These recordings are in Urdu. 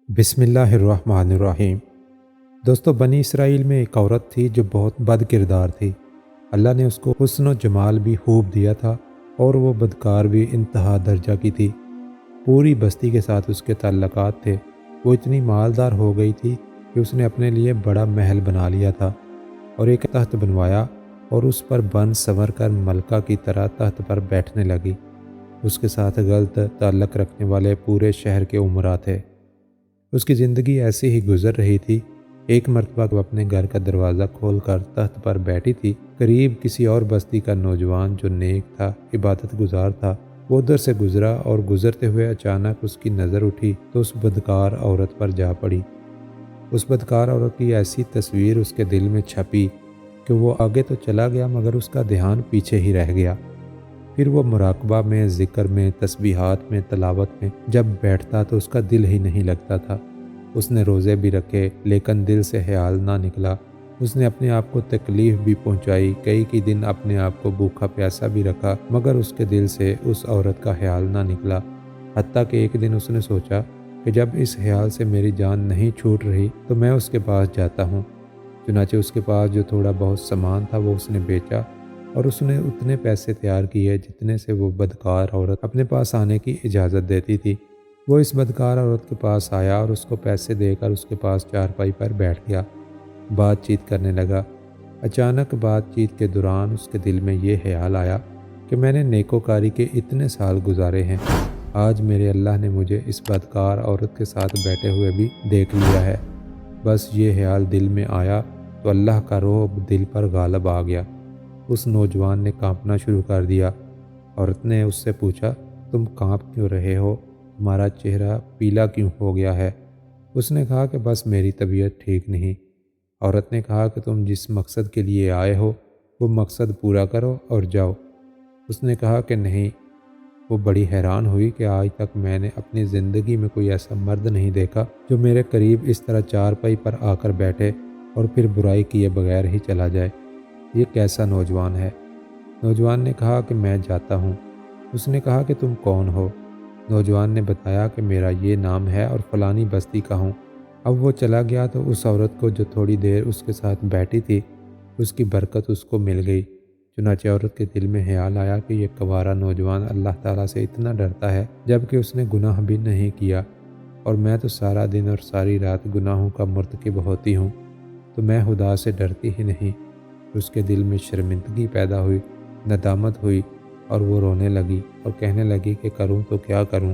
بسم اللہ الرحمن الرحیم۔ دوستو، بنی اسرائیل میں ایک عورت تھی جو بہت بد کردار تھی۔ اللہ نے اس کو حسن و جمال بھی خوب دیا تھا اور وہ بدکار بھی انتہا درجہ کی تھی۔ پوری بستی کے ساتھ اس کے تعلقات تھے۔ وہ اتنی مالدار ہو گئی تھی کہ اس نے اپنے لیے بڑا محل بنا لیا تھا اور ایک تخت بنوایا اور اس پر بن سنور کر ملکہ کی طرح تخت پر بیٹھنے لگی۔ اس کے ساتھ غلط تعلق رکھنے والے پورے شہر کے امراء تھے۔ اس کی زندگی ایسی ہی گزر رہی تھی۔ ایک مرتبہ وہ اپنے گھر کا دروازہ کھول کر تخت پر بیٹھی تھی۔ قریب کسی اور بستی کا نوجوان جو نیک تھا، عبادت گزار تھا، وہ ادھر سے گزرا اور گزرتے ہوئے اچانک اس کی نظر اٹھی تو اس بدکار عورت پر جا پڑی۔ اس بدکار عورت کی ایسی تصویر اس کے دل میں چھپی کہ وہ آگے تو چلا گیا مگر اس کا دھیان پیچھے ہی رہ گیا۔ پھر وہ مراقبہ میں، ذکر میں، تسبیحات میں، تلاوت میں جب بیٹھتا تو اس کا دل ہی نہیں لگتا تھا۔ اس نے روزے بھی رکھے لیکن دل سے خیال نہ نکلا۔ اس نے اپنے آپ کو تکلیف بھی پہنچائی، کئی دن اپنے آپ کو بھوکا پیاسا بھی رکھا مگر اس کے دل سے اس عورت کا خیال نہ نکلا۔ حتیٰ کہ ایک دن اس نے سوچا کہ جب اس خیال سے میری جان نہیں چھوٹ رہی تو میں اس کے پاس جاتا ہوں۔ چنانچہ اس کے پاس جو تھوڑا بہت سامان تھا وہ اس نے بیچا اور اس نے اتنے پیسے تیار کیے جتنے سے وہ بدکار عورت اپنے پاس آنے کی اجازت دیتی تھی۔ وہ اس بدکار عورت کے پاس آیا اور اس کو پیسے دے کر اس کے پاس چارپائی پر بیٹھ گیا۔ بات چیت کرنے لگا۔ اچانک بات چیت کے دوران اس کے دل میں یہ خیال آیا کہ میں نے نیکوکاری کے اتنے سال گزارے ہیں، آج میرے اللہ نے مجھے اس بدکار عورت کے ساتھ بیٹھے ہوئے بھی دیکھ لیا ہے۔ بس یہ خیال دل میں آیا تو اللہ کا رعب دل پر غالب آ گیا۔ اس نوجوان نے کانپنا شروع کر دیا۔ عورت نے اس سے پوچھا، تم کانپ کیوں رہے ہو؟ تمہارا چہرہ پیلا کیوں ہو گیا ہے؟ اس نے کہا کہ بس میری طبیعت ٹھیک نہیں۔ عورت نے کہا کہ تم جس مقصد کے لیے آئے ہو وہ مقصد پورا کرو اور جاؤ۔ اس نے کہا کہ نہیں۔ وہ بڑی حیران ہوئی کہ آج تک میں نے اپنی زندگی میں کوئی ایسا مرد نہیں دیکھا جو میرے قریب اس طرح چارپائی پر آ کر بیٹھے اور پھر برائی کیے بغیر ہی چلا جائے۔ یہ کیسا نوجوان ہے؟ نوجوان نے کہا کہ میں جاتا ہوں۔ اس نے کہا کہ تم کون ہو؟ نوجوان نے بتایا کہ میرا یہ نام ہے اور فلانی بستی کا ہوں۔ اب وہ چلا گیا تو اس عورت کو جو تھوڑی دیر اس کے ساتھ بیٹھی تھی اس کی برکت اس کو مل گئی۔ چنانچہ عورت کے دل میں خیال آیا کہ یہ کنوارا نوجوان اللہ تعالیٰ سے اتنا ڈرتا ہے جبکہ اس نے گناہ بھی نہیں کیا، اور میں تو سارا دن اور ساری رات گناہوں کا مرتکب ہوتی ہوں، تو میں خدا سے ڈرتی ہی نہیں۔ اس کے دل میں شرمندگی پیدا ہوئی، ندامت ہوئی اور وہ رونے لگی اور کہنے لگی کہ کروں تو کیا کروں؟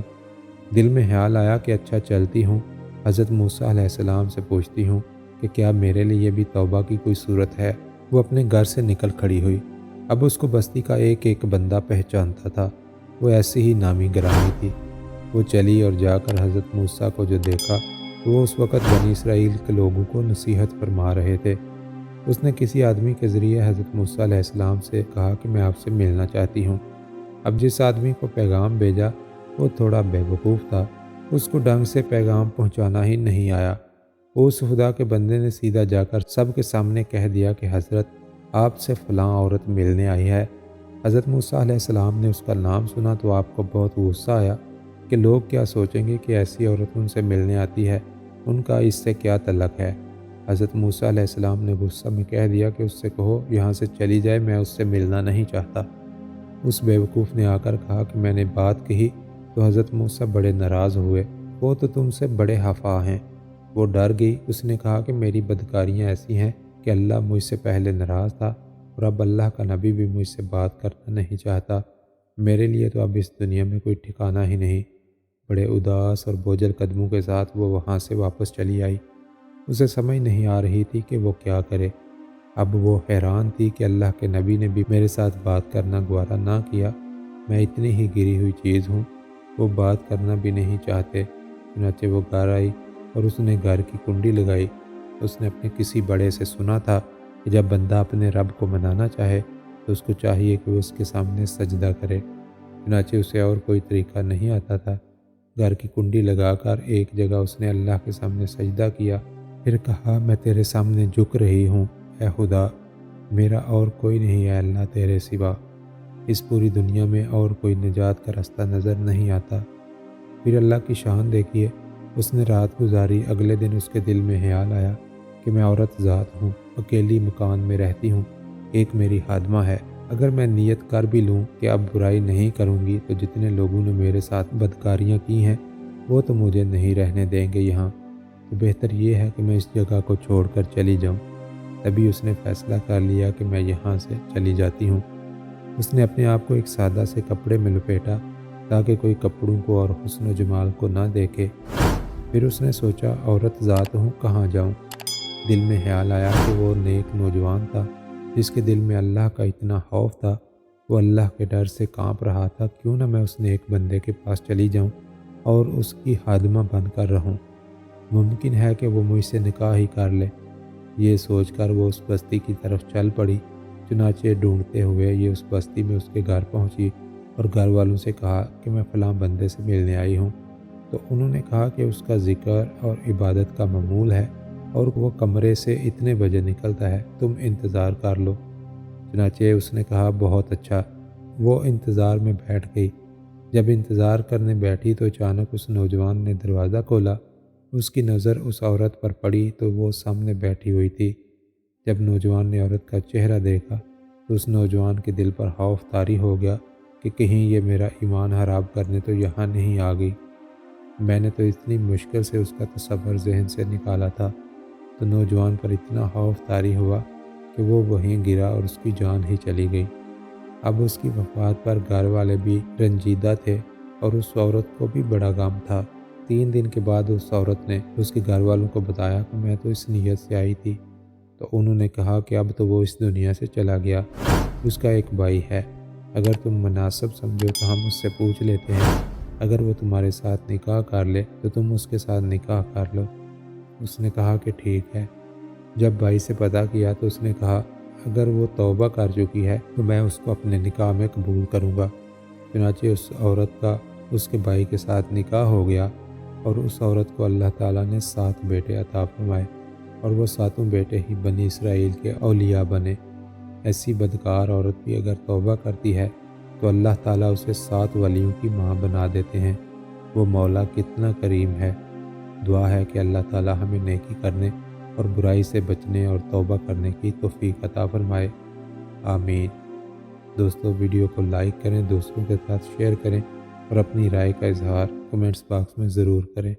دل میں خیال آیا کہ اچھا چلتی ہوں، حضرت موسیٰ علیہ السلام سے پوچھتی ہوں کہ کیا میرے لیے بھی توبہ کی کوئی صورت ہے۔ وہ اپنے گھر سے نکل کھڑی ہوئی۔ اب اس کو بستی کا ایک ایک بندہ پہچانتا تھا۔ وہ ایسی ہی نامی گرامی تھی۔ وہ چلی اور جا کر حضرت موسیٰ کو جو دیکھا تو وہ اس وقت بنی اسرائیل کے لوگوں کو نصیحت فرما رہے تھے۔ اس نے کسی آدمی کے ذریعے حضرت موسیٰ علیہ السلام سے کہا کہ میں آپ سے ملنا چاہتی ہوں۔ اب جس آدمی کو پیغام بھیجا وہ تھوڑا بے وقوف تھا، اس کو ڈھنگ سے پیغام پہنچانا ہی نہیں آیا۔ اس خدا کے بندے نے سیدھا جا کر سب کے سامنے کہہ دیا کہ حضرت آپ سے فلاں عورت ملنے آئی ہے۔ حضرت موسیٰ علیہ السلام نے اس کا نام سنا تو آپ کو بہت غصہ آیا کہ لوگ کیا سوچیں گے کہ ایسی عورت ان سے ملنے آتی ہے، ان کا اس سے کیا تعلق ہے۔ حضرت موسیٰ علیہ السلام نے غصہ میں کہہ دیا کہ اس سے کہو یہاں سے چلی جائے، میں اس سے ملنا نہیں چاہتا۔ اس بیوقوف نے آ کر کہا کہ میں نے بات کہی تو حضرت موسیٰ بڑے ناراض ہوئے، وہ تو تم سے بڑے خفا ہیں۔ وہ ڈر گئی۔ اس نے کہا کہ میری بدکاریاں ایسی ہیں کہ اللہ مجھ سے پہلے ناراض تھا اور اب اللہ کا نبی بھی مجھ سے بات کرنا نہیں چاہتا۔ میرے لیے تو اب اس دنیا میں کوئی ٹھکانہ ہی نہیں۔ بڑے اداس اور بوجھل قدموں کے ساتھ وہ وہاں سے واپس چلی آئی۔ اسے سمجھ نہیں آ رہی تھی کہ وہ کیا کرے۔ اب وہ حیران تھی کہ اللہ کے نبی نے بھی میرے ساتھ بات کرنا گوارا نہ کیا، میں اتنی ہی گری ہوئی چیز ہوں، وہ بات کرنا بھی نہیں چاہتے۔ چنانچہ وہ گھر آئی اور اس نے گھر کی کنڈی لگائی۔ اس نے اپنے کسی بڑے سے سنا تھا کہ جب بندہ اپنے رب کو منانا چاہے تو اس کو چاہیے کہ وہ اس کے سامنے سجدہ کرے۔ چنانچہ اسے اور کوئی طریقہ نہیں آتا تھا۔ گھر کی کنڈی لگا کر ایک جگہ اس نے اللہ کے سامنے سجدہ کیا، پھر کہا میں تیرے سامنے جھک رہی ہوں، اے خدا میرا اور کوئی نہیں ہے اللہ تیرے سوا، اس پوری دنیا میں اور کوئی نجات کا راستہ نظر نہیں آتا۔ پھر اللہ کی شان دیکھیے، اس نے رات گزاری۔ اگلے دن اس کے دل میں خیال آیا کہ میں عورت ذات ہوں، اکیلی مکان میں رہتی ہوں، ایک میری خادمہ ہے۔ اگر میں نیت کر بھی لوں کہ اب برائی نہیں کروں گی تو جتنے لوگوں نے میرے ساتھ بدکاریاں کی ہیں وہ تو مجھے نہیں رہنے دیں گے یہاں، تو بہتر یہ ہے کہ میں اس جگہ کو چھوڑ کر چلی جاؤں۔ تبھی اس نے فیصلہ کر لیا کہ میں یہاں سے چلی جاتی ہوں۔ اس نے اپنے آپ کو ایک سادہ سے کپڑے میں لپیٹا تاکہ کوئی کپڑوں کو اور حسن و جمال کو نہ دیکھے۔ پھر اس نے سوچا عورت ذات ہوں، کہاں جاؤں؟ دل میں خیال آیا کہ وہ نیک نوجوان تھا جس کے دل میں اللہ کا اتنا خوف تھا، وہ اللہ کے ڈر سے کانپ رہا تھا۔ کیوں نہ میں اس نیک بندے کے پاس چلی جاؤں اور اس کی خادمہ بن کر رہوں، ممکن ہے کہ وہ مجھ سے نکاح ہی کر لے۔ یہ سوچ کر وہ اس بستی کی طرف چل پڑی۔ چنانچہ ڈھونڈتے ہوئے یہ اس بستی میں اس کے گھر پہنچی اور گھر والوں سے کہا کہ میں فلاں بندے سے ملنے آئی ہوں۔ تو انہوں نے کہا کہ اس کا ذکر اور عبادت کا معمول ہے اور وہ کمرے سے اتنے بجے نکلتا ہے، تم انتظار کر لو۔ چنانچہ اس نے کہا بہت اچھا۔ وہ انتظار میں بیٹھ گئی۔ جب انتظار کرنے بیٹھی تو اچانک اس نوجوان نے دروازہ کھولا۔ اس کی نظر اس عورت پر پڑی تو وہ سامنے بیٹھی ہوئی تھی۔ جب نوجوان نے عورت کا چہرہ دیکھا تو اس نوجوان کے دل پر خوف طاری ہو گیا کہ کہیں یہ میرا ایمان خراب کرنے تو یہاں نہیں آ گئی۔ میں نے تو اتنی مشکل سے اس کا تصور ذہن سے نکالا تھا۔ تو نوجوان پر اتنا خوف طاری ہوا کہ وہ وہیں گرا اور اس کی جان ہی چلی گئی۔ اب اس کی وفات پر گھر والے بھی رنجیدہ تھے اور اس عورت کو بھی بڑا غم تھا۔ 3 دن کے بعد اس عورت نے اس کے گھر والوں کو بتایا کہ میں تو اس نیت سے آئی تھی۔ تو انہوں نے کہا کہ اب تو وہ اس دنیا سے چلا گیا، اس کا ایک بھائی ہے، اگر تم مناسب سمجھو تو ہم اس سے پوچھ لیتے ہیں، اگر وہ تمہارے ساتھ نکاح کر لے تو تم اس کے ساتھ نکاح کر لو۔ اس نے کہا کہ ٹھیک ہے۔ جب بھائی سے پتہ کیا تو اس نے کہا اگر وہ توبہ کر چکی ہے تو میں اس کو اپنے نکاح میں قبول کروں گا۔ چنانچہ اس عورت کا اس کے بھائی کے ساتھ نکاح ہو گیا اور اس عورت کو اللہ تعالیٰ نے 7 بیٹے عطا فرمائے اور وہ 7 بیٹے ہی بنی اسرائیل کے اولیاء بنے۔ ایسی بدکار عورت بھی اگر توبہ کرتی ہے تو اللہ تعالیٰ اسے 7 ولیوں کی ماں بنا دیتے ہیں۔ وہ مولا کتنا کریم ہے۔ دعا ہے کہ اللہ تعالیٰ ہمیں نیکی کرنے اور برائی سے بچنے اور توبہ کرنے کی توفیق عطا فرمائے، آمین۔ دوستو ویڈیو کو لائک کریں، دوستوں کے ساتھ شیئر کریں اور اپنی رائے کا اظہار کمنٹس باکس میں ضرور کریں۔